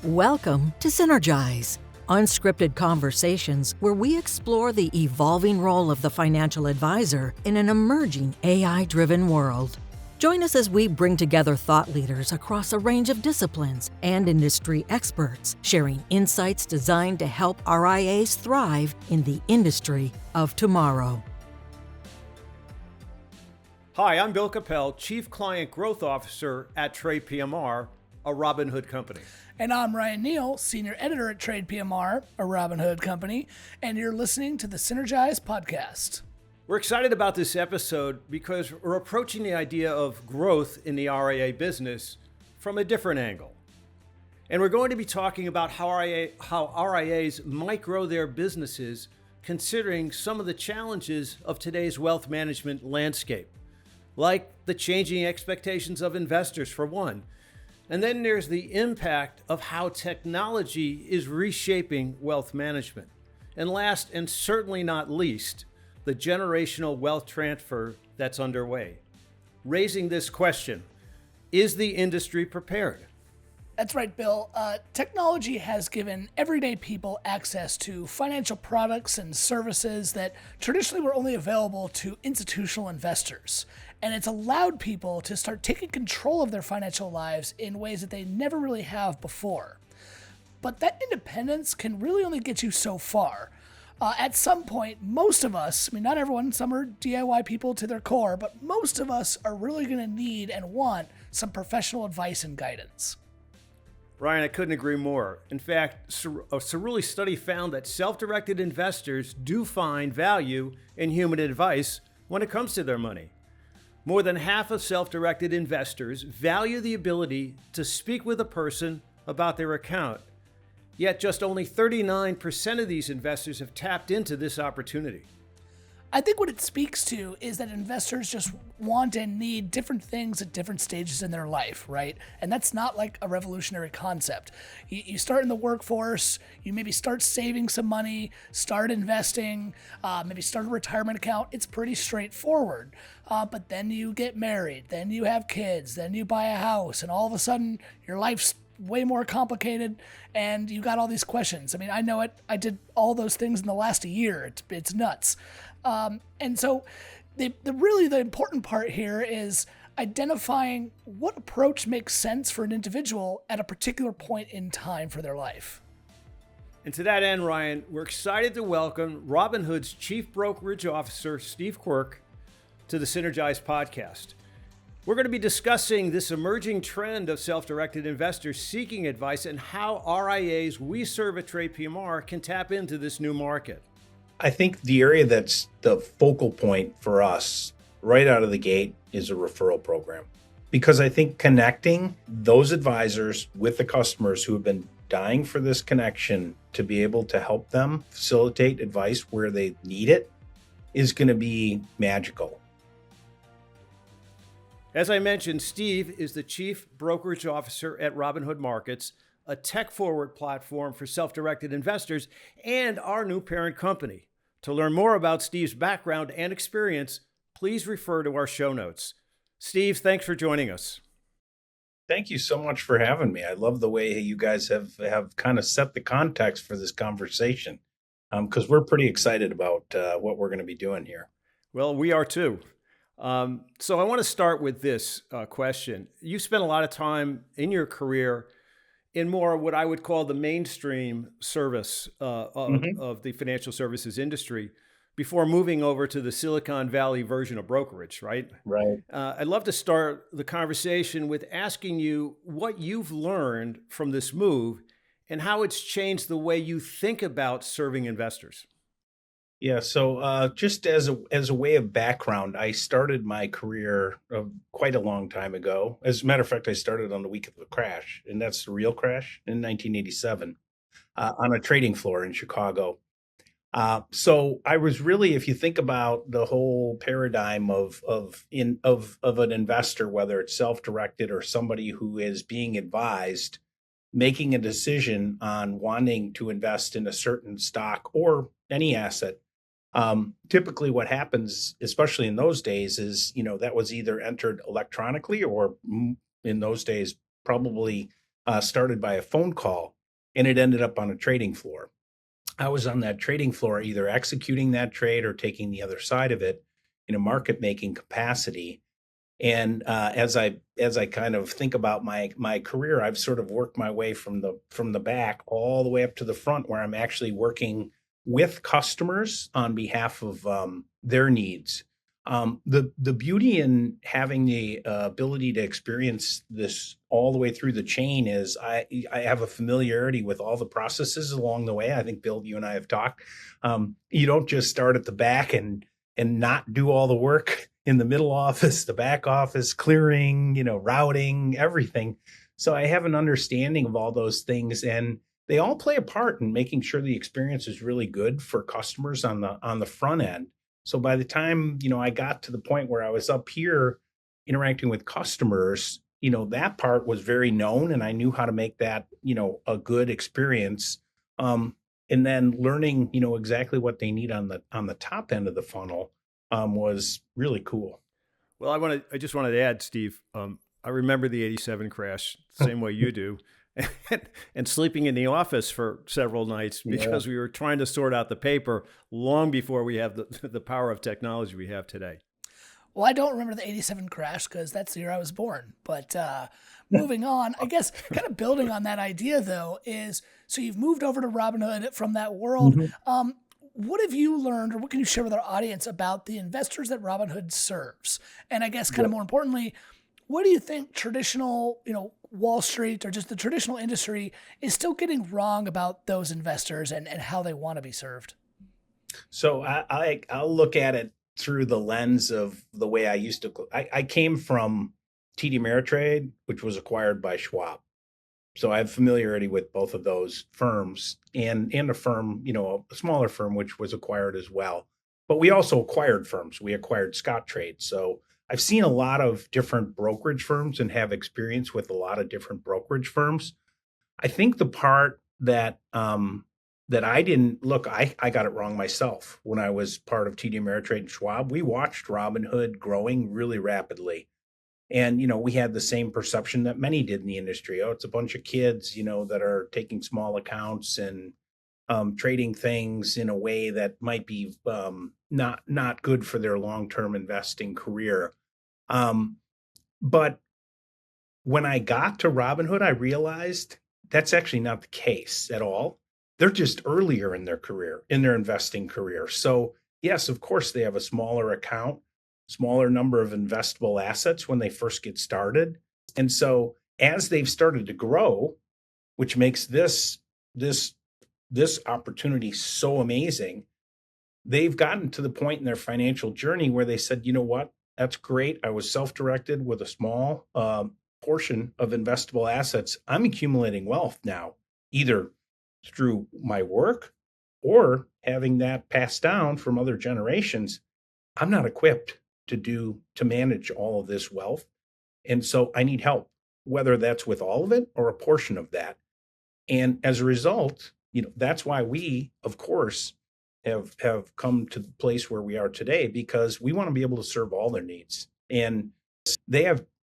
Welcome to Synergize, unscripted conversations where we explore the evolving role of the financial advisor in an emerging AI-driven world. Join us as we bring together thought leaders across a range of disciplines and industry experts, sharing insights designed to help RIAs thrive in the industry of tomorrow. Hi, I'm Bill Coppel, Chief Client Growth Officer at TradePMR, a Robinhood company. And I'm Ryan Neal, Senior Editor at TradePMR, a Robinhood company, and you're listening to the Synergize podcast. We're excited about this episode because we're approaching the idea of growth in the RIA business from a different angle. And we're going to be talking about how RIAs might grow their businesses considering some of the challenges of today's wealth management landscape, like the changing expectations of investors, for one. And then there's the impact of how technology is reshaping wealth management. And last, and certainly not least, the generational wealth transfer that's underway. Raising this question, is the industry prepared? That's right, Bill. Technology has given everyday people access to financial products and services that traditionally were only available to institutional investors. And it's allowed people to start taking control of their financial lives in ways that they never really have before. But that independence can really only get you so far. At some point, most of us, not everyone, some are DIY people to their core, but most of us are really going to need and want some professional advice and guidance. Ryan, I couldn't agree more. In fact, a Cerulli study found that self-directed investors do find value in human advice when it comes to their money. More than half of self-directed investors value the ability to speak with a person about their account. Yet just only 39% of these investors have tapped into this opportunity. I think what it speaks to is that investors just want and need different things at different stages in their life, right? And that's not like a revolutionary concept. You start in the workforce, you maybe start saving some money, start investing, maybe start a retirement account. It's pretty straightforward. But then you get married, then you have kids, then you buy a house, and all of a sudden your life's way more complicated and you got all these questions. I know it. I did all those things in the last year. It's nuts. And so the important part here is identifying what approach makes sense for an individual at a particular point in time for their life. And to that end, Ryan, we're excited to welcome Robinhood's Chief Brokerage Officer, Steve Quirk, to the Synergize podcast. We're going to be discussing this emerging trend of self-directed investors seeking advice and how RIAs we serve at TradePMR can tap into this new market. I think the area that's the focal point for us right out of the gate is a referral program, because I think connecting those advisors with the customers who have been dying for this connection to be able to help them facilitate advice where they need it is going to be magical. As I mentioned, Steve is the Chief Brokerage Officer at Robinhood Markets, a tech-forward platform for self-directed investors, and our new parent company. To learn more about Steve's background and experience, please refer to our show notes. Steve, thanks for joining us. Thank you so much for having me. I love the way you guys have kind of set the context for this conversation, because we're pretty excited about what we're going to be doing here. Well, we are too. So I want to start with this question. You spent a lot of time in your career in more what I would call the mainstream service of the financial services industry before moving over to the Silicon Valley version of brokerage, right? Right. I'd love to start the conversation with asking you what you've learned from this move and how it's changed the way you think about serving investors. Yeah, so just as a way of background, I started my career quite a long time ago. As a matter of fact, I started on the week of the crash, and that's the real crash in 1987, on a trading floor in Chicago. So I was really, if you think about the whole paradigm of an investor, whether it's self-directed or somebody who is being advised, making a decision on wanting to invest in a certain stock or any asset. Typically what happens, especially in those days, is, that was either entered electronically or in those days, probably started by a phone call, and it ended up on a trading floor. I was on that trading floor, either executing that trade or taking the other side of it in a market making capacity. And as I kind of think about my career, I've sort of worked my way from the back all the way up to the front, where I'm actually working with customers on behalf of their needs. The beauty in having the ability to experience this all the way through the chain is I have a familiarity with all the processes along the way. I think, Bill, you and I have talked. You don't just start at the back and not do all the work in the middle office, the back office, clearing, routing, everything. So I have an understanding of all those things, and they all play a part in making sure the experience is really good for customers on the front end. So by the time, I got to the point where I was up here interacting with customers, that part was very known, and I knew how to make that, a good experience. And then learning, exactly what they need on the top end of the funnel was really cool. Well, I just wanted to add, Steve, I remember the 87 crash, same way you do, and sleeping in the office for several nights because we were trying to sort out the paper long before we have the power of technology we have today. Well, I don't remember the 87 crash because that's the year I was born. But moving on, I guess kind of building on that idea, though, is so you've moved over to Robinhood from that world. Mm-hmm. What have you learned, or what can you share with our audience about the investors that Robinhood serves? And I guess kind of more importantly, what do you think traditional, Wall Street or just the traditional industry is still getting wrong about those investors and how they want to be served? So I'll look at it through the lens of the way I used to. I came from TD Ameritrade, which was acquired by Schwab. So I have familiarity with both of those firms and a firm, a smaller firm, which was acquired as well. But we also acquired firms. We acquired Scottrade. So I've seen a lot of different brokerage firms and have experience with a lot of different brokerage firms. I think the part that I didn't look, I got it wrong myself when I was part of TD Ameritrade and Schwab. We watched Robinhood growing really rapidly. And, we had the same perception that many did in the industry. Oh, it's a bunch of kids, that are taking small accounts and trading things in a way that might be not good for their long-term investing career. But when I got to Robinhood, I realized that's actually not the case at all. They're just earlier in their career, in their investing career. So yes, of course, they have a smaller account, smaller number of investable assets when they first get started. And so as they've started to grow, which makes this opportunity so amazing, they've gotten to the point in their financial journey where they said, you know what, that's great. I was self-directed with a small portion of investable assets. I'm accumulating wealth now, either through my work or having that passed down from other generations. I'm not equipped to manage all of this wealth. And so I need help, whether that's with all of it or a portion of that. And as a result, that's why we, of course, have come to the place where we are today, because we want to be able to serve all their needs. And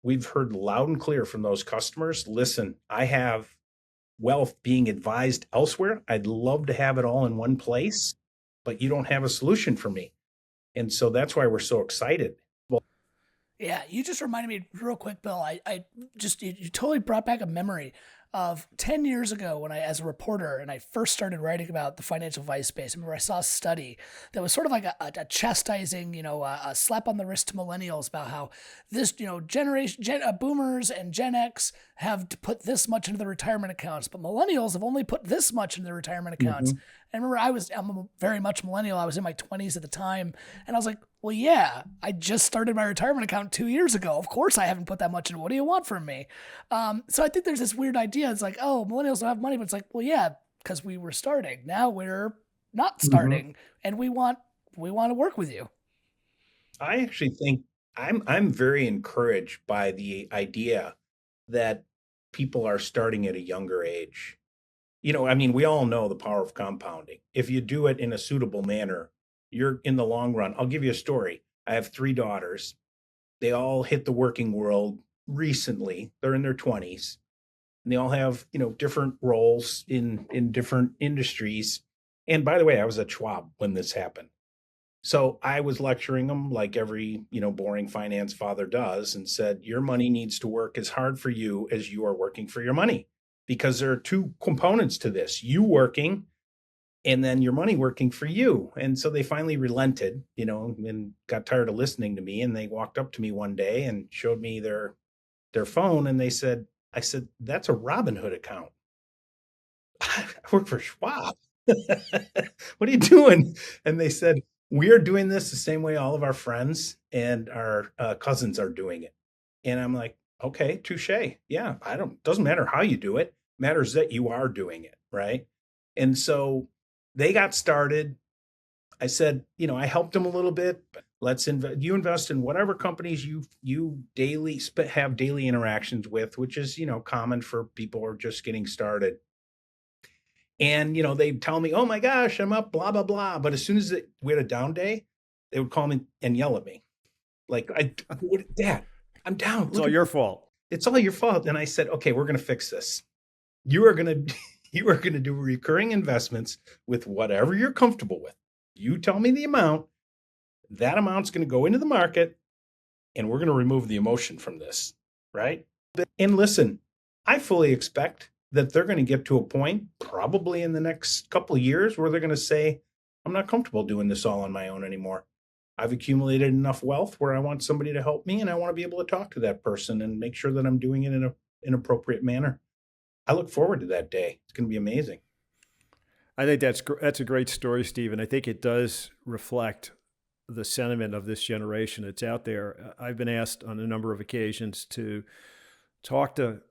we've heard loud and clear from those customers, listen, I have wealth being advised elsewhere. I'd love to have it all in one place, but you don't have a solution for me. And so that's why we're so excited. Yeah, you just reminded me real quick, Bill. You totally brought back a memory of 10 years ago when as a reporter, and I first started writing about the financial advice space. I remember I saw a study that was sort of like a chastising, a slap on the wrist to millennials about how this, generation, boomers and Gen X have to put this much into their retirement accounts, but millennials have only put this much into their retirement accounts. Mm-hmm. And I remember I'm very much millennial. I was in my 20s at the time. And I was like, well, yeah, I just started my retirement account 2 years ago. Of course I haven't put that much in. What do you want from me? So I think there's this weird idea. It's like, oh, millennials don't have money. But it's like, well, yeah, because we were starting. Now we're not starting. Mm-hmm. And we want to work with you. I actually think I'm very encouraged by the idea that people are starting at a younger age. We all know the power of compounding. If you do it in a suitable manner, you're in the long run. I'll give you a story. I have 3 daughters. They all hit the working world recently. They're in their 20s. and they all have, different roles in different industries. And by the way, I was at Schwab when this happened. So I was lecturing them like every, boring finance father does, and said, your money needs to work as hard for you as you are working for your money, because there are two components to this: you working and then your money working for you. And so they finally relented, and got tired of listening to me. And they walked up to me one day and showed me their phone. And I said, that's a Robinhood account. I work for Schwab. What are you doing? And they said, we are doing this the same way all of our friends and our cousins are doing it. And I'm like, okay, touche. Yeah, doesn't matter how you do it. Matters that you are doing it, right? And so they got started. I said, I helped them a little bit, but you invest in whatever companies you daily have daily interactions with, which is, common for people who are just getting started. And, they tell me, oh my gosh, I'm up, blah, blah, blah. But as soon as we had a down day, they would call me and yell at me. Like, Dad, I'm down. It's all your fault. It's all your fault. And I said, okay, we're going to fix this. You are going to do recurring investments with whatever you're comfortable with. You tell me the amount, that amount's going to go into the market, and we're going to remove the emotion from this, right? And listen, I fully expect that they're going to get to a point probably in the next couple of years where they're going to say, I'm not comfortable doing this all on my own anymore. I've accumulated enough wealth where I want somebody to help me, and I want to be able to talk to that person and make sure that I'm doing it in an appropriate manner. I look forward to that day. It's going to be amazing. I think that's a great story, Steve, and I think it does reflect the sentiment of this generation that's out there. I've been asked on a number of occasions to talk to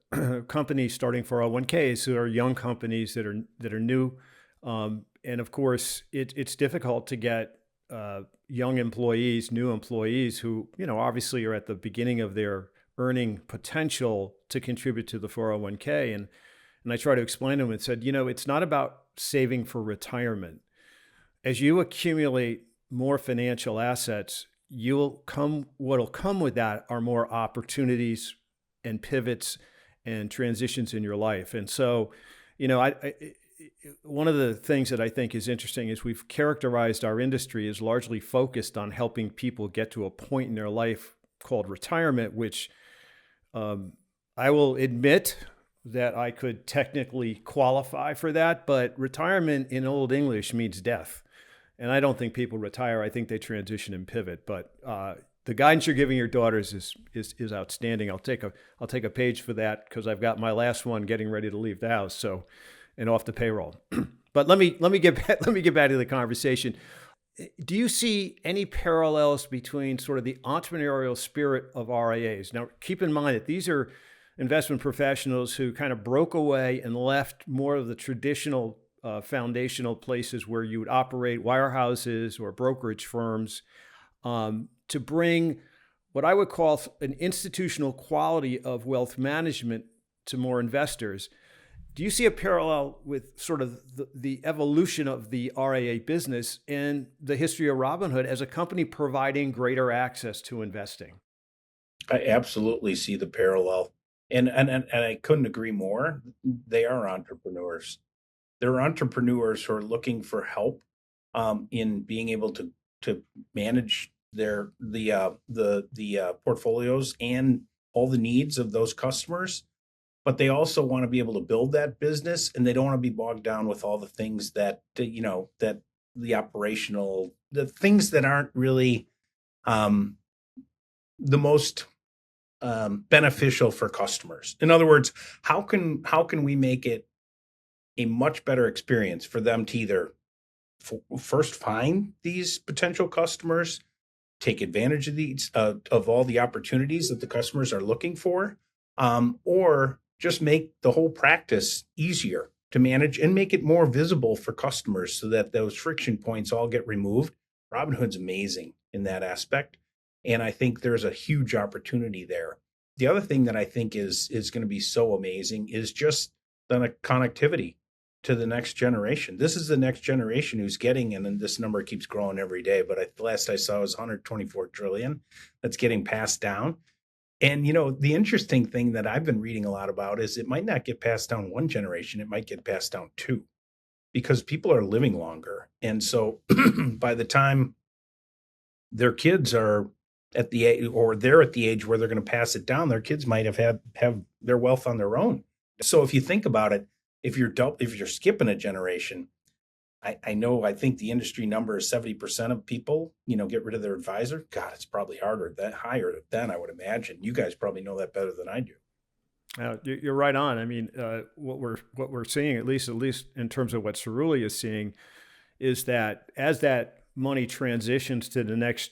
companies starting 401ks who are young companies that are new, and of course, it's difficult to get young employees, new employees who obviously are at the beginning of their earning potential to contribute to the 401k, and I try to explain to them and said, it's not about saving for retirement. As you accumulate more financial assets, what'll come with that are more opportunities and pivots and transitions in your life. And so, one of the things that I think is interesting is we've characterized our industry as largely focused on helping people get to a point in their life called retirement, which I will admit that I could technically qualify for that, but retirement in Old English means death. And I don't think people retire. I think they transition and pivot. But the guidance you're giving your daughters is outstanding. I'll take a page for that because I've got my last one getting ready to leave the house, so and off the payroll. But let me get back to the conversation. Do you see any parallels between sort of the entrepreneurial spirit of RIAs? Now, keep in mind that these are investment professionals who kind of broke away and left more of the traditional foundational places where you would operate wirehouses or brokerage firms to bring what I would call an institutional quality of wealth management to more investors. Do you see a parallel with sort of the evolution of the RIA business and the history of Robinhood as a company providing greater access to investing? I absolutely see the parallel. And I couldn't agree more. They are entrepreneurs. They're entrepreneurs who are looking for help in being able to manage the portfolios and all the needs of those customers. But they also want to be able to build that business, and they don't want to be bogged down with all the things that the things that aren't really the most beneficial for customers. In other words, how can we make it a much better experience for them to either first find these potential customers, take advantage of these of all the opportunities that the customers are looking for, or just make the whole practice easier to manage and make it more visible for customers so that those friction points all get removed. Robinhood's amazing in that aspect. And I think there's a huge opportunity there. The other thing that I think is going to be so amazing is just the connectivity to the next generation. This is the next generation who's getting, and then this number keeps growing every day, but last I saw was 124 trillion that's getting passed down. And, the interesting thing that I've been reading a lot about is it might not get passed down one generation, it might get passed down two, because people are living longer. And so by the time their kids are at the age, or they're at the age where they're going to pass it down, their kids might have their wealth on their own. So if you think about it, if you're skipping a generation, I think the industry number is 70% of people, get rid of their advisor. God, it's probably higher than I would imagine. You guys probably know that better than I do. You're right on. I mean, what we're seeing, at least in terms of what Cerulli is seeing, is that as that money transitions to the next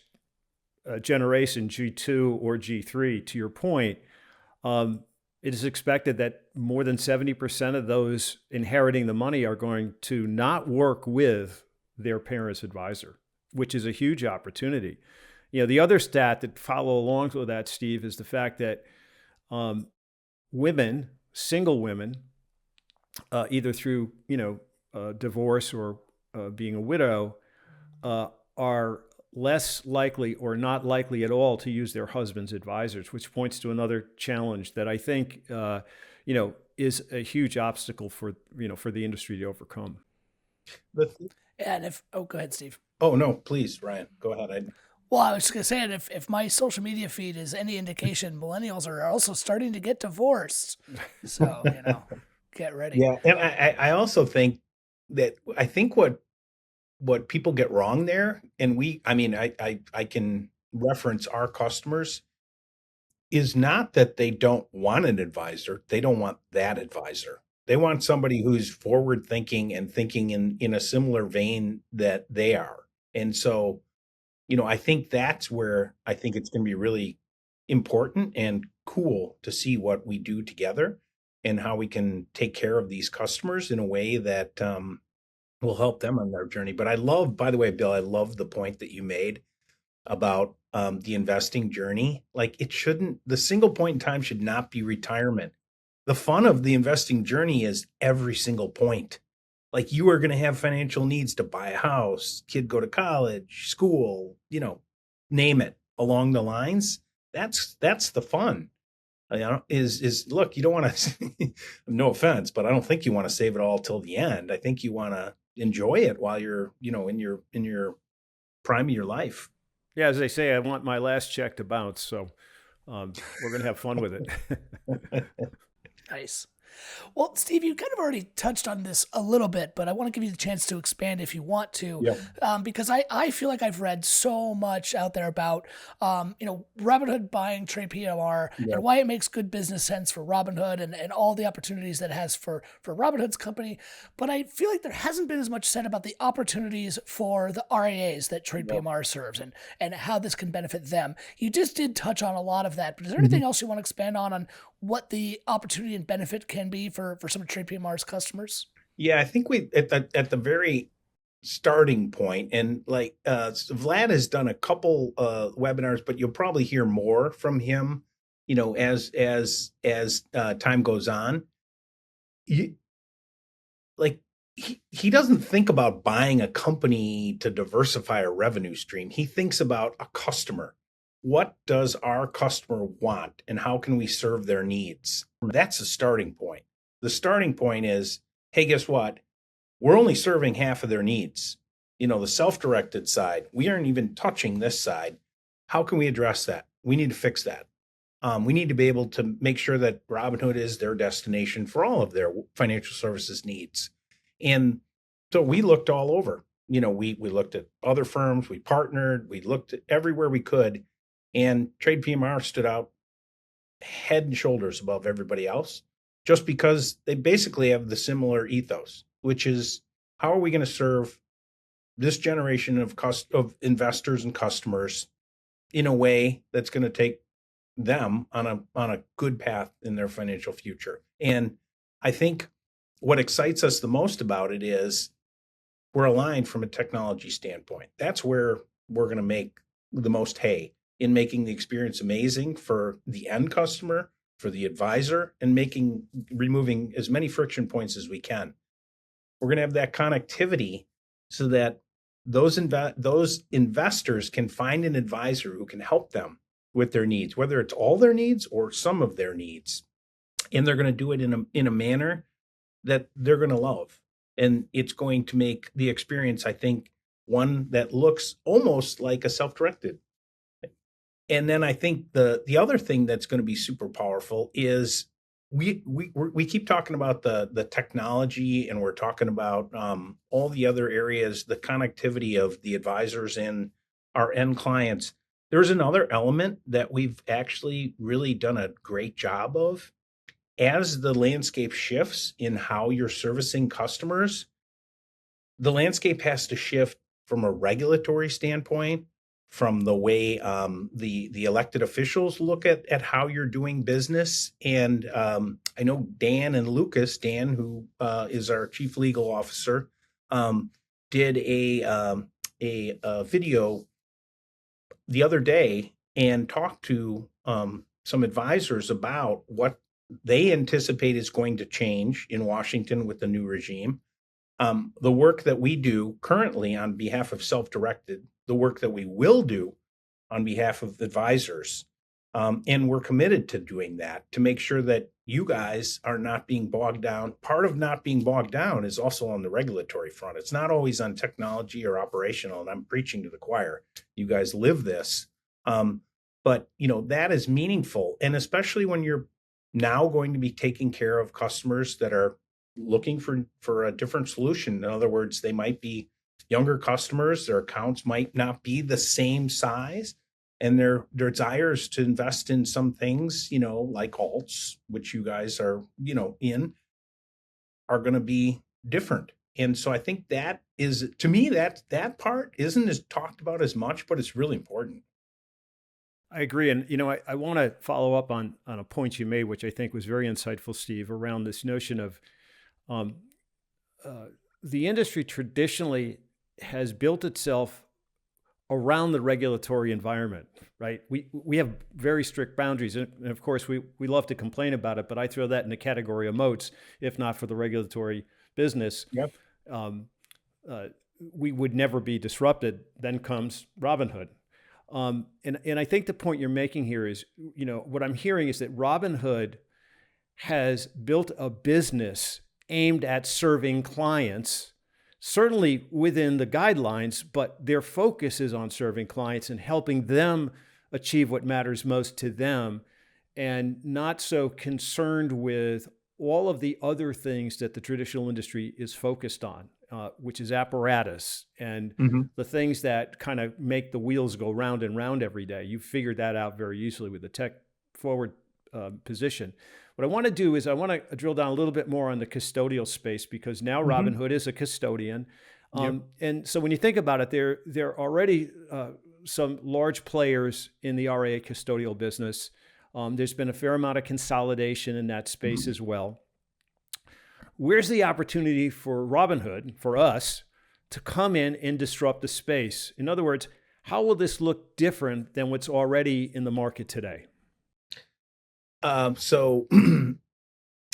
generation, G2 or G3, to your point, it is expected that more than 70% of those inheriting the money are going to not work with their parents' advisor, which is a huge opportunity. The other stat that follow along with that, Steve, is the fact that women, single women, either through divorce or being a widow, are less likely or not likely at all to use their husband's advisors, which points to another challenge that I think is a huge obstacle for the industry to overcome. And go ahead, Steve. Oh no, please, Ryan, go ahead. Well, I was just going to say, and if my social media feed is any indication, millennials are also starting to get divorced. So, get ready. Yeah. And I also think what people get wrong there, and I can reference our customers, is not that they don't want an advisor. They don't want that advisor. They want somebody who's forward thinking and thinking in a similar vein that they are. And so, I think that's where I think it's going to be really important and cool to see what we do together and how we can take care of these customers in a way that will help them on their journey. But by the way, Bill, I love the point that you made about the investing journey. Like, the single point in time should not be retirement. The fun of the investing journey is every single point. Like, you are going to have financial needs to buy a house, kid go to college, school, name it along the lines. That's the fun. Look, you don't want to, no offense, but I don't think you want to save it all till the end. I think you want to enjoy it while you're, in your prime of your life. Yeah, as they say, I want my last check to bounce. So we're going to have fun with it. Nice. Well, Steve, you kind of already touched on this a little bit, but I want to give you the chance to expand if you want to, because I feel like I've read so much out there about, Robinhood buying TradePMR and why it makes good business sense for Robinhood and all the opportunities that it has for Robinhood's company. But I feel like there hasn't been as much said about the opportunities for the RIAs that TradePMR serves and how this can benefit them. You just did touch on a lot of that, but is there anything else you want to expand on what the opportunity and benefit can be for some of TradePMR's customers? Yeah, I think we at the very starting point, and like Vlad has done a couple webinars, but you'll probably hear more from him, as time goes on. He doesn't think about buying a company to diversify a revenue stream. He thinks about a customer. What does our customer want, and how can we serve their needs? That's the starting point. The starting point is, hey, guess what? We're only serving half of their needs. The self-directed side, we aren't even touching this side. How can we address that? We need to fix that. We need to be able to make sure that Robinhood is their destination for all of their financial services needs. And so we looked all over. We looked at other firms, we partnered, we looked at everywhere we could. And TradePMR stood out head and shoulders above everybody else, just because they basically have the similar ethos, which is, how are we going to serve this generation of investors and customers in a way that's going to take them on a good path in their financial future? And I think what excites us the most about it is we're aligned from a technology standpoint. That's where we're going to make the most hay, in making the experience amazing for the end customer, for the advisor, and removing as many friction points as we can. We're going to have that connectivity so that those investors can find an advisor who can help them with their needs, whether it's all their needs or some of their needs. And they're going to do it in a manner that they're going to love. And it's going to make the experience, I think, one that looks almost like a self-directed. And then I think the other thing that's going to be super powerful is we keep talking about the technology, and we're talking about all the other areas, the connectivity of the advisors and our end clients. There's another element that we've actually really done a great job of. As the landscape shifts in how you're servicing customers, the landscape has to shift from a regulatory standpoint, from the way the elected officials look at how you're doing business. And I know Dan and Lucas, Dan, who is our chief legal officer, did a video the other day and talked to some advisors about what they anticipate is going to change in Washington with the new regime. The work that we do currently on behalf of self-directed, the work that we will do on behalf of advisors. And we're committed to doing that to make sure that you guys are not being bogged down. Part of not being bogged down is also on the regulatory front. It's not always on technology or operational, and I'm preaching to the choir. You guys live this. But that is meaningful. And especially when you're now going to be taking care of customers that are looking for a different solution. In other words, they might be younger customers, their accounts might not be the same size, and their desires to invest in some things, like alts, which you guys are, in, are going to be different. And so I think that is, to me, that part isn't as talked about as much, but it's really important. I agree. And, I want to follow up on a point you made, which I think was very insightful, Steve, around this notion of the industry traditionally has built itself around the regulatory environment, right? We have very strict boundaries. And of course, we love to complain about it, but I throw that in the category of moats, if not for the regulatory business. Yep. We would never be disrupted. Then comes Robinhood. And I think the point you're making here is, what I'm hearing is that Robinhood has built a business aimed at serving clients, certainly within the guidelines, but their focus is on serving clients and helping them achieve what matters most to them, and not so concerned with all of the other things that the traditional industry is focused on, which is apparatus and the things that kind of make the wheels go round and round every day. You figured that out very easily with the tech forward position. What I want to do is I want to drill down a little bit more on the custodial space, because now Robinhood is a custodian. And so when you think about it, there are already some large players in the RIA custodial business. There's been a fair amount of consolidation in that space as well. Where's the opportunity for Robinhood, for us, to come in and disrupt the space? In other words, how will this look different than what's already in the market today? So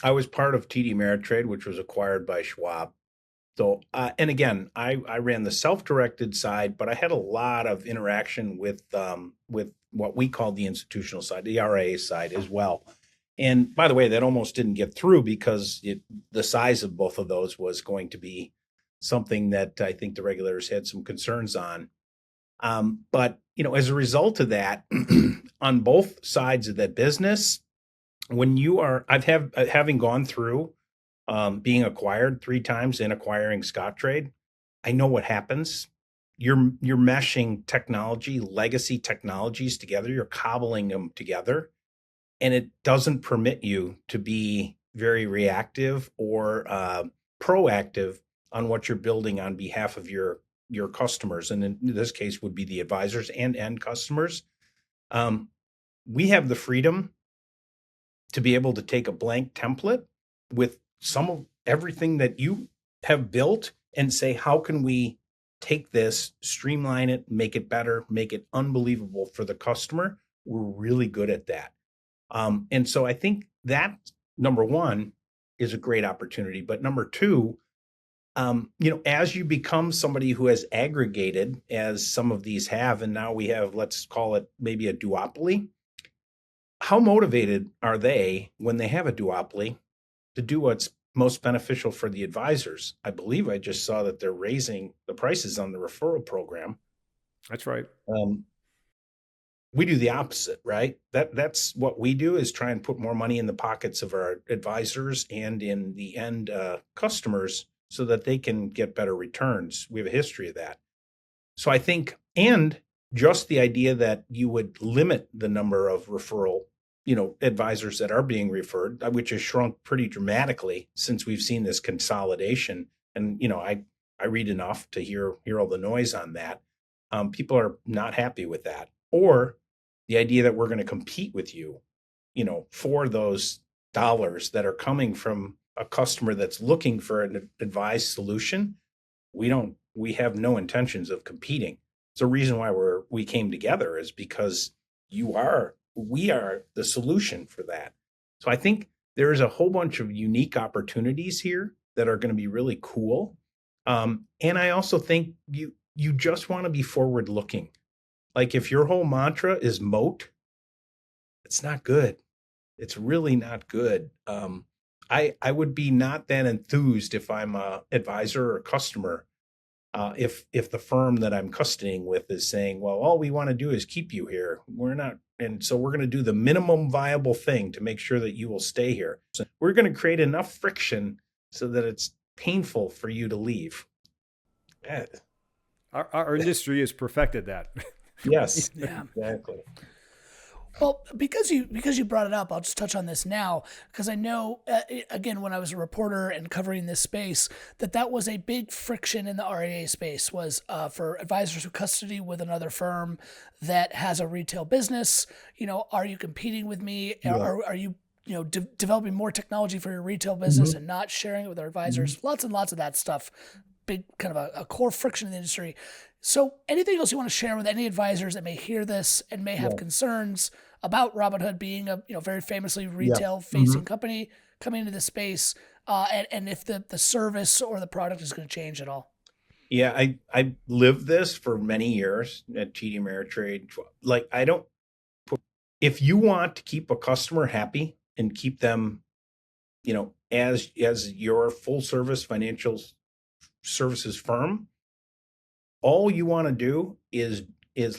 I was part of TD Ameritrade, which was acquired by Schwab. So, and again, I ran the self-directed side, but I had a lot of interaction with what we call the institutional side, the RIA side as well. And by the way, that almost didn't get through because the size of both of those was going to be something that I think the regulators had some concerns on. But, as a result of that, on both sides of that business, when you are, having gone through being acquired 3 times and acquiring Scottrade, I know what happens. You're meshing technology, legacy technologies together. You're cobbling them together, and it doesn't permit you to be very reactive or proactive on what you're building on behalf of your customers, and in this case would be the advisors and end customers. We have the freedom to be able to take a blank template with some of everything that you have built and say, how can we take this, streamline it, make it better, make it unbelievable for the customer? We're really good at that. And so I think that, number one, is a great opportunity. But number two, as you become somebody who has aggregated, as some of these have, and now we have, let's call it maybe a duopoly, how motivated are they when they have a duopoly to do what's most beneficial for the advisors? I believe I just saw that they're raising the prices on the referral program. That's right. We do the opposite, right? That's what we do, is try and put more money in the pockets of our advisors and in the end customers so that they can get better returns. We have a history of that. So I think, and just the idea that you would limit the number of referral, advisors that are being referred, which has shrunk pretty dramatically since we've seen this consolidation. And, I read enough to hear all the noise on that. People are not happy with that. Or the idea that we're going to compete with you, for those dollars that are coming from a customer that's looking for an advised solution. We have no intentions of competing. It's a reason why we came together, is because we are the solution for that. So I think there's a whole bunch of unique opportunities here that are going to be really cool. And I also think you just want to be forward looking. Like, if your whole mantra is moat, it's not good. It's really not good. I would be not that enthused if I'm a advisor or customer, if the firm that I'm custodying with is saying, well, all we want to do is keep you here. We're not. And so we're going to do the minimum viable thing to make sure that you will stay here. So we're going to create enough friction so that it's painful for you to leave. Yeah. Our industry has perfected that. Yes, Yeah. exactly. Well, because you brought it up, I'll just touch on this now, because I know, again, when I was a reporter and covering this space, that was a big friction in the RIA space, was for advisors who custody with another firm that has a retail business. Are you competing with me? Yeah. Are you developing more technology for your retail business and not sharing it with our advisors? Lots and lots of that stuff. Big kind of a core friction in the industry. So anything else you want to share with any advisors that may hear this and may have concerns about Robinhood being a very famously retail facing company coming into the space, and if the service or the product is going to change at all? Yeah, I lived this for many years at TD Ameritrade. Like, if you want to keep a customer happy and keep them, as your full service financial services firm, all you want to do is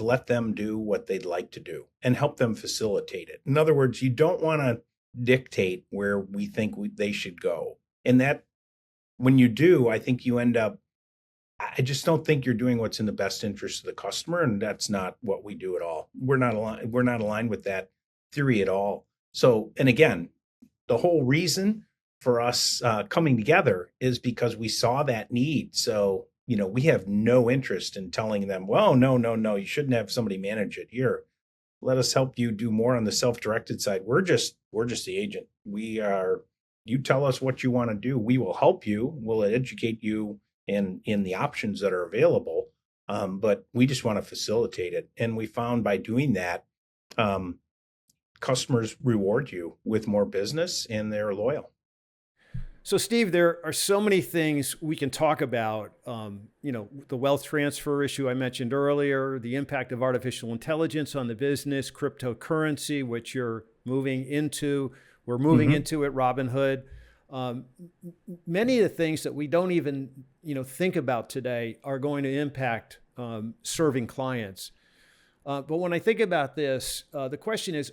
let them do what they'd like to do and help them facilitate it. In other words, you don't want to dictate where we think they should go. And that, when you do, I think you end up, I just don't think you're doing what's in the best interest of the customer. And that's not what we do at all. We're not aligned with that theory at all. So, and again, the whole reason for us coming together is because we saw that need. So, we have no interest in telling them, well, no, you shouldn't have somebody manage it. Here, let us help you do more on the self-directed side. We're just the agent. You tell us what you want to do. We will help you. We'll educate you in the options that are available. But we just want to facilitate it. And we found by doing that, customers reward you with more business and they're loyal. So, Steve, there are so many things we can talk about. The wealth transfer issue I mentioned earlier, the impact of artificial intelligence on the business, cryptocurrency, which you're moving into. We're moving into at Robinhood. Many of the things that we don't even think about today are going to impact serving clients. But when I think about this, the question is,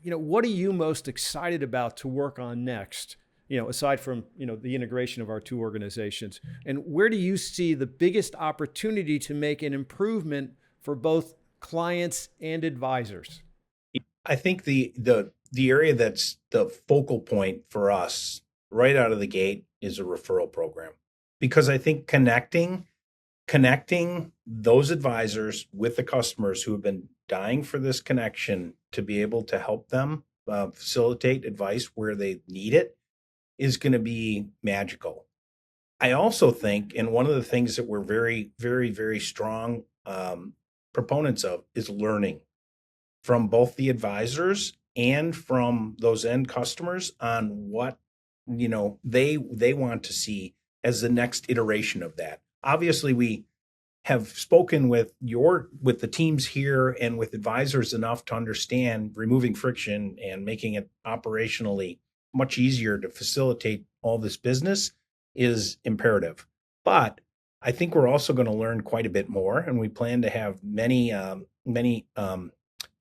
what are you most excited about to work on next? Aside from, the integration of our two organizations, and where do you see the biggest opportunity to make an improvement for both clients and advisors? I think the area that's the focal point for us right out of the gate is a referral program, because I think connecting those advisors with the customers who have been dying for this connection to be able to help them facilitate advice where they need it is going to be magical. I also think, and one of the things that we're very, very, very strong proponents of, is learning from both the advisors and from those end customers on what they want to see as the next iteration of that. Obviously, we have spoken with the teams here and with advisors enough to understand removing friction and making it operationally much easier to facilitate all this business is imperative. But I think we're also going to learn quite a bit more, and we plan to have many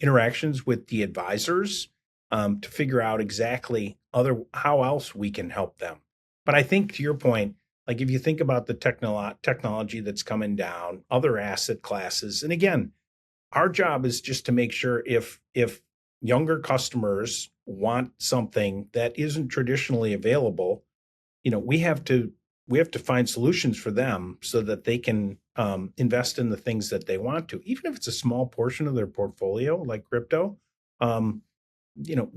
interactions with the advisors to figure out exactly how else we can help them. But I think to your point, like if you think about the technology that's coming down, other asset classes, and again, our job is just to make sure if younger customers want something that isn't traditionally available, we have to find solutions for them so that they can invest in the things that they want to, even if it's a small portion of their portfolio, like crypto.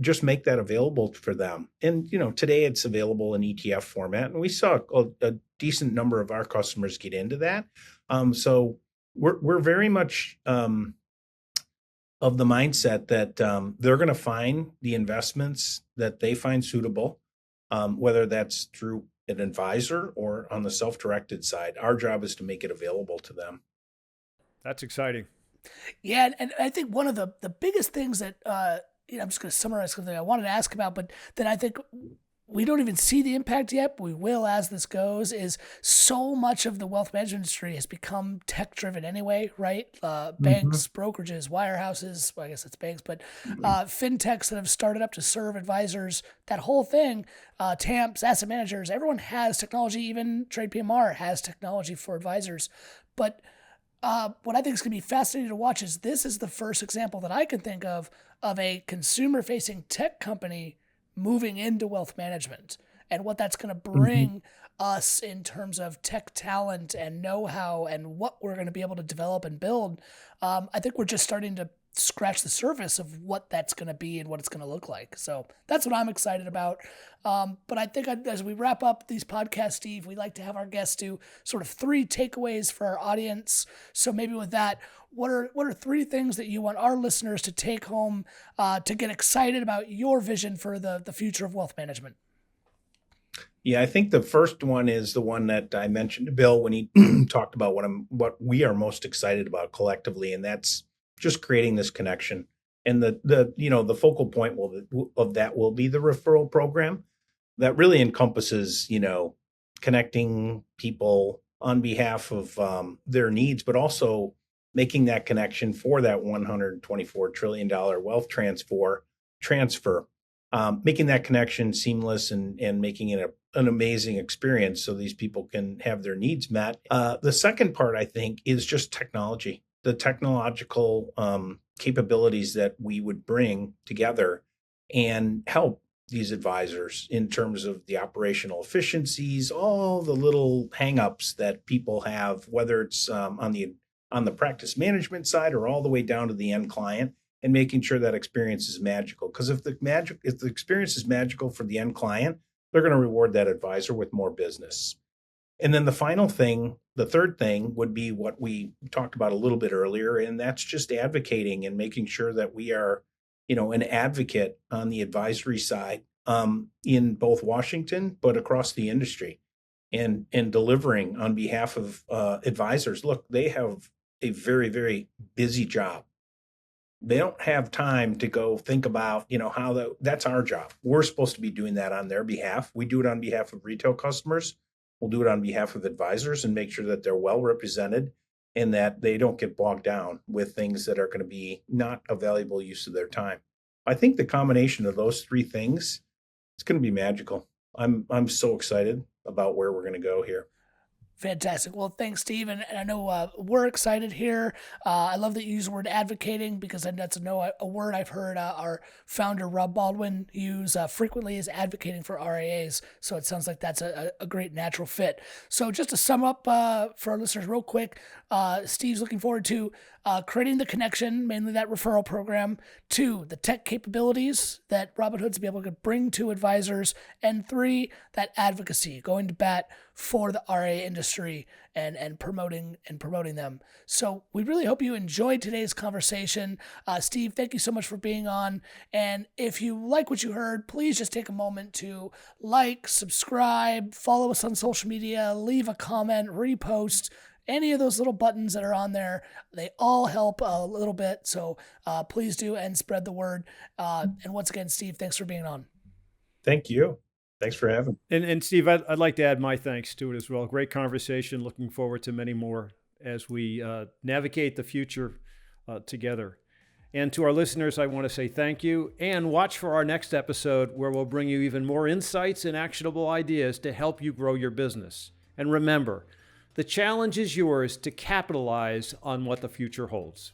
Just make that available for them. And, today it's available in ETF format. And we saw a decent number of our customers get into that. So we're very much of the mindset that they're going to find the investments that they find suitable, whether that's through an advisor or on the self-directed side. Our job is to make it available to them. That's exciting. Yeah, and I think one of the biggest things that I'm just going to summarize something I wanted to ask about, but then I think we don't even see the impact yet, but we will as this goes, is so much of the wealth management industry has become tech-driven anyway, right? Banks, brokerages, wirehouses, well, I guess it's banks, but fintechs that have started up to serve advisors, that whole thing, TAMPs, asset managers, everyone has technology, even TradePMR has technology for advisors. But what I think is going to be fascinating to watch is this is the first example that I can think of a consumer-facing tech company moving into wealth management and what that's going to bring us in terms of tech talent and know-how and what we're going to be able to develop and build. I think we're just starting to scratch the surface of what that's going to be and what it's going to look like. So that's what I'm excited about. But I think as we wrap up these podcasts, Steve, we like to have our guests do sort of 3 takeaways for our audience. So maybe with that, what are 3 things that you want our listeners to take home to get excited about your vision for the future of wealth management? Yeah, I think the first one is the one that I mentioned to Bill when he talked about what we are most excited about collectively, and that's just creating this connection. And the focal point of that will be the referral program that really encompasses, connecting people on behalf of their needs, but also making that connection for that $124 trillion wealth transfer, making that connection seamless and making it an amazing experience so these people can have their needs met. The second part, I think, is just technology, the technological capabilities that we would bring together and help these advisors in terms of the operational efficiencies, all the little hangups that people have, whether it's on the practice management side or all the way down to the end client, and making sure that experience is magical. Because if the experience is magical for the end client, they're going to reward that advisor with more business. And then the third thing would be what we talked about a little bit earlier, and that's just advocating and making sure that we are, an advocate on the advisory side in both Washington, but across the industry, and delivering on behalf of advisors. Look, they have a very, very busy job. They don't have time to go think about, that's our job. We're supposed to be doing that on their behalf. We do it on behalf of retail customers. We'll do it on behalf of advisors and make sure that they're well represented and that they don't get bogged down with things that are going to be not a valuable use of their time. I think the combination of those 3 things, it's going to be magical. I'm so excited about where we're going to go here. Fantastic. Well, thanks, Steve. And I know we're excited here. I love that you use the word advocating because that's a word I've heard our founder, Rob Baldwin, use frequently, is advocating for RIAs. So it sounds like that's a great natural fit. So just to sum up for our listeners real quick, Steve's looking forward to creating the connection, mainly that referral program. 2, the tech capabilities that Robinhood's be able to bring to advisors. And 3, that advocacy, going to bat for the RIA industry and promoting them. So we really hope you enjoyed today's conversation. Steve, thank you so much for being on. And if you like what you heard, please just take a moment to like, subscribe, follow us on social media, leave a comment, repost, any of those little buttons that are on there. They all help a little bit. So please do and spread the word. And once again, Steve, thanks for being on. Thank you. Thanks for having me. And Steve, I'd like to add my thanks to it as well. Great conversation. Looking forward to many more as we navigate the future together. And to our listeners, I want to say thank you and watch for our next episode where we'll bring you even more insights and actionable ideas to help you grow your business. And remember, the challenge is yours to capitalize on what the future holds.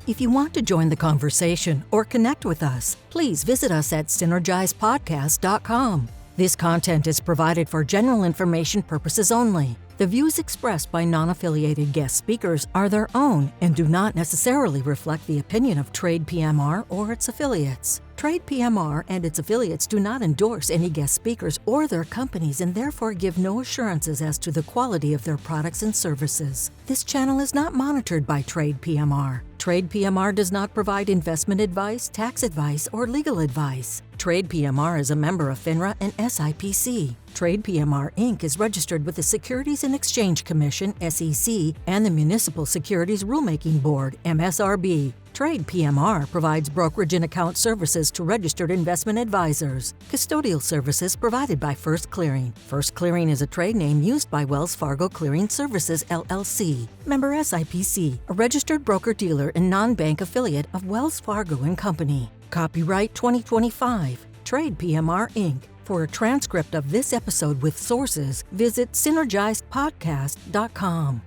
If you want to join the conversation or connect with us, please visit us at synergizepodcast.com. This content is provided for general information purposes only. The views expressed by non-affiliated guest speakers are their own and do not necessarily reflect the opinion of TradePMR or its affiliates. TradePMR and its affiliates do not endorse any guest speakers or their companies and therefore give no assurances as to the quality of their products and services. This channel is not monitored by TradePMR. TradePMR does not provide investment advice, tax advice, or legal advice. TradePMR is a member of FINRA and SIPC. TradePMR Inc. is registered with the Securities and Exchange Commission, SEC, and the Municipal Securities Rulemaking Board, MSRB. TradePMR provides brokerage and account services to registered investment advisors. Custodial services provided by First Clearing. First Clearing is a trade name used by Wells Fargo Clearing Services, LLC. Member SIPC, a registered broker-dealer and non-bank affiliate of Wells Fargo & Company. Copyright 2025, TradePMR Inc. For a transcript of this episode with sources, visit synergizepodcast.com.